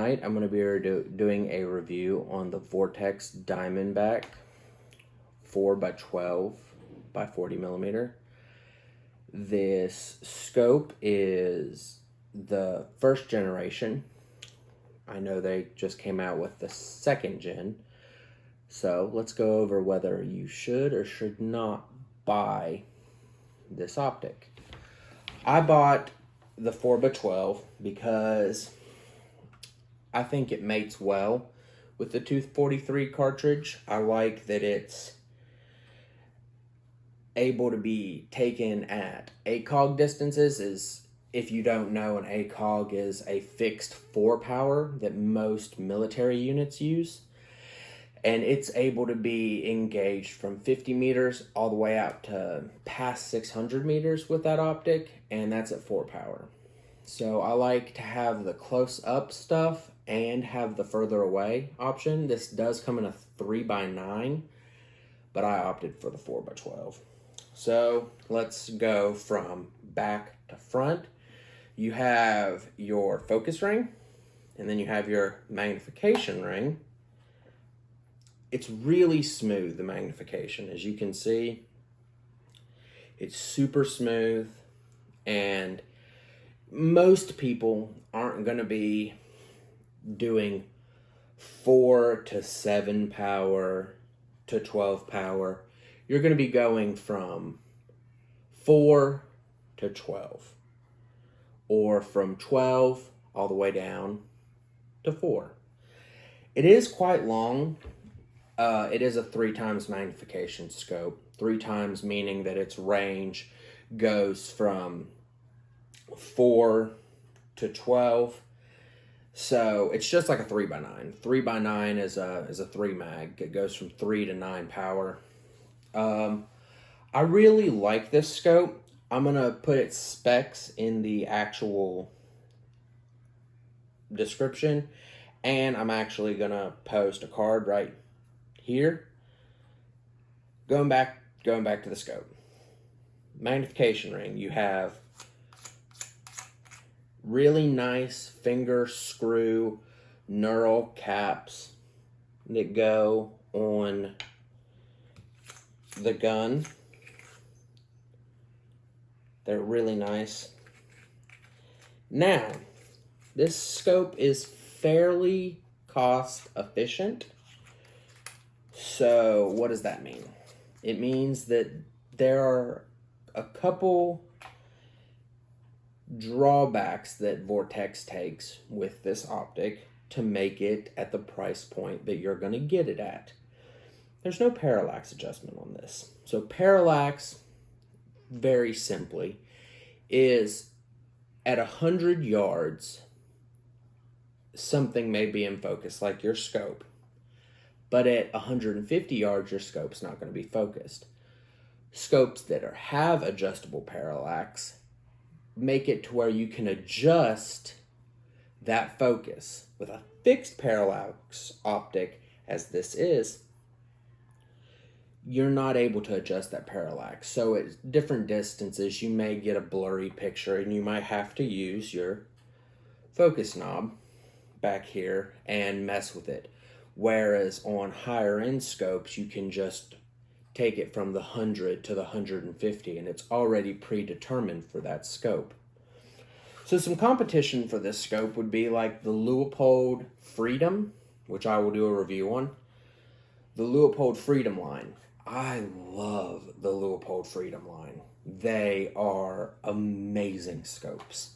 Tonight I'm going to be doing a review on the Vortex Diamondback 4x12 by 40 millimeter. This scope is the first generation. I know they just came out with the second gen. So let's go over whether you should or should not buy this optic. I bought the 4x12 because I think it mates well with the 243 cartridge. I like that it's able to be taken at ACOG distances. If you don't know, an ACOG is a fixed 4 power that most military units use. And it's able to be engaged from 50 meters all the way out to past 600 meters with that optic, and that's at 4 power. So I like to have the close-up stuff and have the further away option. This does come in a 3x9, but I opted for the 4x12. So let's go from back to front. You have your focus ring, and then you have your magnification ring. It's really smooth, the magnification. As you can see, it's super smooth, and most people aren't going to be doing 4 to 7 power to 12 power. You're going to be going from 4 to 12, or from 12 all the way down to 4. It is quite long. It is a 3 times magnification scope. 3 times meaning that its range goes from 4 to 12. So it's just like a 3x9. 3x9 is a 3 mag. It goes from 3 to 9 power. I really like this scope. I'm gonna put its specs in the actual description, and I'm actually gonna post a card right here. Going back to the scope. Magnification ring. You have really nice finger screw knurl caps that go on the gun. They're really nice. Now, this scope is fairly cost efficient. So what does that mean? It means that there are a couple drawbacks that Vortex takes with this optic to make it at the price point that you're going to get it at. There's no parallax adjustment on this. So parallax, very simply, is at 100 yards, something may be in focus, like your scope. But at 150 yards, your scope's not going to be focused. Scopes that have adjustable parallax make it to where you can adjust that focus. With a fixed parallax optic, as this is, you're not able to adjust that parallax. So at different distances, you may get a blurry picture, and you might have to use your focus knob back here and mess with it. Whereas on higher end scopes, you can just take it from the 100 to the 150, and it's already predetermined for that scope. So some competition for this scope would be like the Leupold Freedom, which I will do a review on. The Leupold Freedom line. I love the Leupold Freedom line. They are amazing scopes.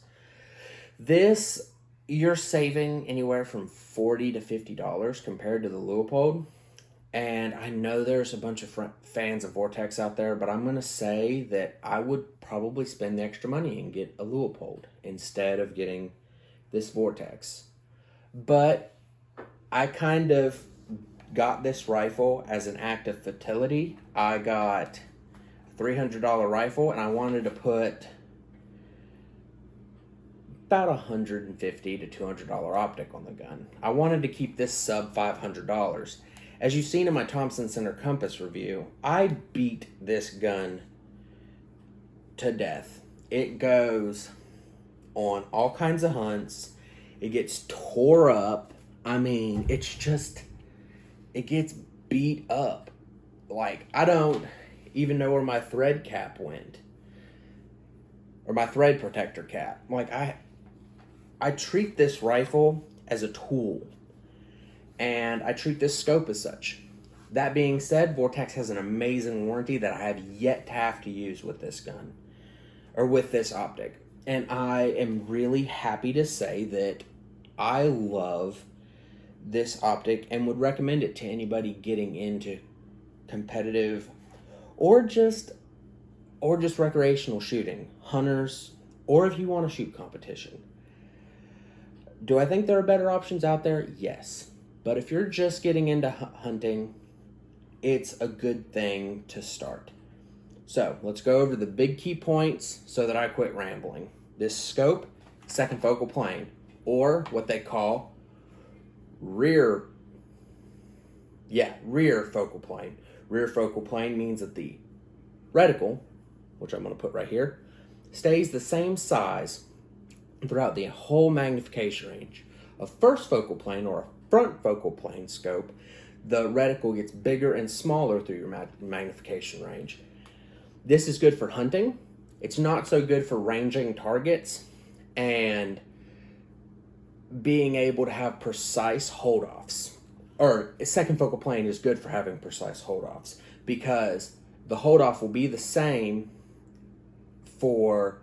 This, you're saving anywhere from $40 to $50 compared to the Leupold. And I know there's a bunch of fans of Vortex out there, but I'm going to say that I would probably spend the extra money and get a Leupold instead of getting this Vortex. But I kind of got this rifle as an act of futility. I got a $300 rifle, and I wanted to put about $150 to $200 optic on the gun. I wanted to keep this sub $500. As you've seen in my Thompson Center Compass review, I beat this gun to death. It goes on all kinds of hunts. It gets tore up. I mean, it gets beat up. Like, I don't even know where my thread cap went. Or my thread protector cap. Like, I treat this rifle as a tool. And I treat this scope as such. That being said, Vortex has an amazing warranty that I have yet to have to use with this gun. Or with this optic. And I am really happy to say that I love this optic and would recommend it to anybody getting into competitive or just recreational shooting, hunters, or if you want to shoot competition. Do I think there are better options out there? Yes. But if you're just getting into hunting, it's a good thing to start. So let's go over the big key points so that I quit rambling. This scope, second focal plane, or what they call rear focal plane. Rear focal plane means that the reticle, which I'm going to put right here, stays the same size throughout the whole magnification range. A first focal plane or a front focal plane scope, the reticle gets bigger and smaller through your magnification range. This is good for hunting. It's not so good for ranging targets and being able to have precise hold-offs. Or a second focal plane is good for having precise hold-offs because the hold-off will be the same for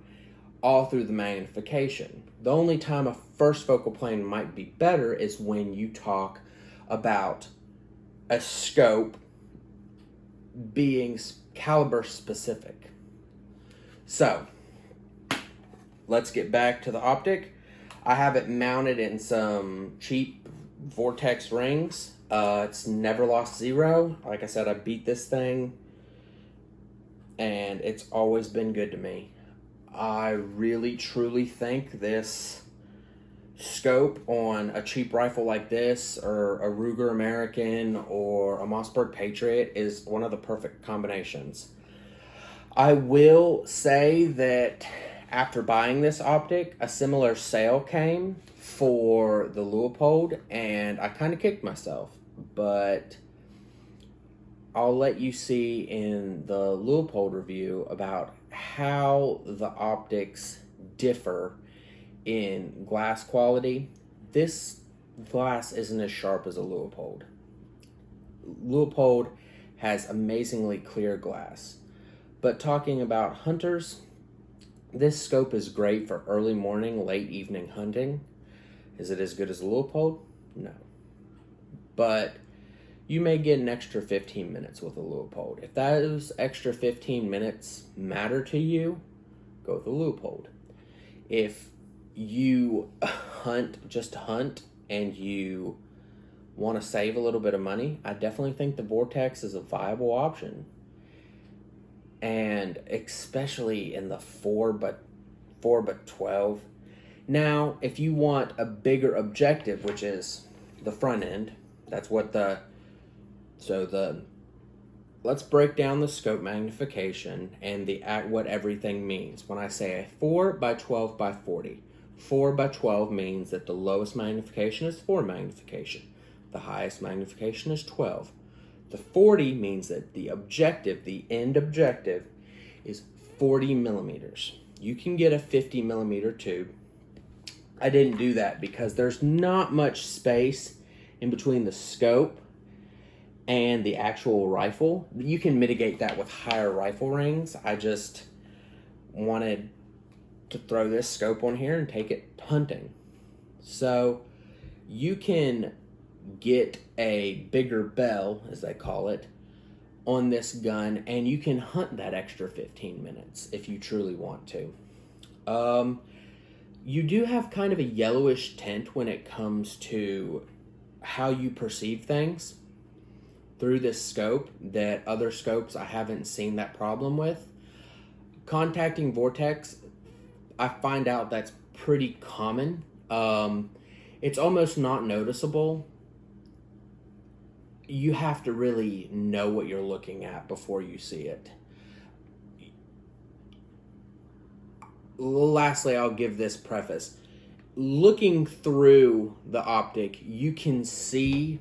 all through the magnification. The only time a first focal plane might be better is when you talk about a scope being caliber specific. So, let's get back to the optic. I have it mounted in some cheap Vortex rings. It's never lost zero. Like I said, I beat this thing and it's always been good to me. I really truly think this scope on a cheap rifle like this or a Ruger American or a Mossberg Patriot is one of the perfect combinations. I will say that after buying this optic, a similar sale came for the Leupold and I kind of kicked myself, but I'll let you see in the Leupold review about how the optics differ in glass quality. This glass isn't as sharp as a Leupold. Leupold has amazingly clear glass. But talking about hunters, this scope is great for early morning, late evening hunting. Is it as good as a Leupold? No. But you may get an extra 15 minutes with a Leupold. If those extra 15 minutes matter to you, go with a Leupold. If you hunt just to hunt and you want to save a little bit of money, I definitely think the Vortex is a viable option. And especially in the 4x12. Now, if you want a bigger objective, which is the front end, that's what let's break down the scope magnification and what everything means. When I say a 4x12x40, 4x12 means that the lowest magnification is 4 magnification. The highest magnification is 12. The 40 means that the end objective, is 40 millimeters. You can get a 50 millimeter tube. I didn't do that because there's not much space in between the scope and the actual rifle. You can mitigate that with higher rifle rings. I just wanted to throw this scope on here and take it hunting. So you can get a bigger bell, as they call it, on this gun, and you can hunt that extra 15 minutes if you truly want to. You do have kind of a yellowish tint when it comes to how you perceive things through this scope that other scopes I haven't seen that problem with. Contacting Vortex, I find out that's pretty common. It's almost not noticeable. You have to really know what you're looking at before you see it. Lastly, I'll give this preface. looking through the optic, you can see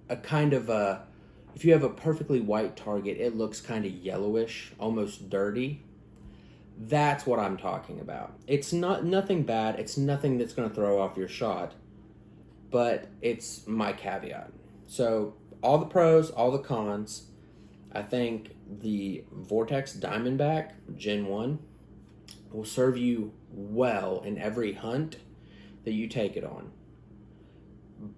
a kind of a, if you have a perfectly white target, it looks kind of yellowish, almost dirty. That's what I'm talking about. It's not nothing bad. It's nothing that's going to throw off your shot, but it's my caveat. So all the pros, all the cons. I think the Vortex Diamondback Gen 1 will serve you well in every hunt that you take it on.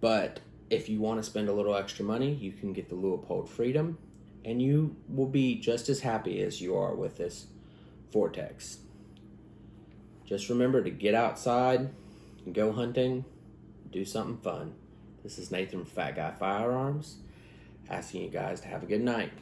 But if you want to spend a little extra money, you can get the Leupold Freedom, and you will be just as happy as you are with this Vortex. Just remember to get outside, go hunting, do something fun. This is Nathan from Fat Guy Firearms, asking you guys to have a good night.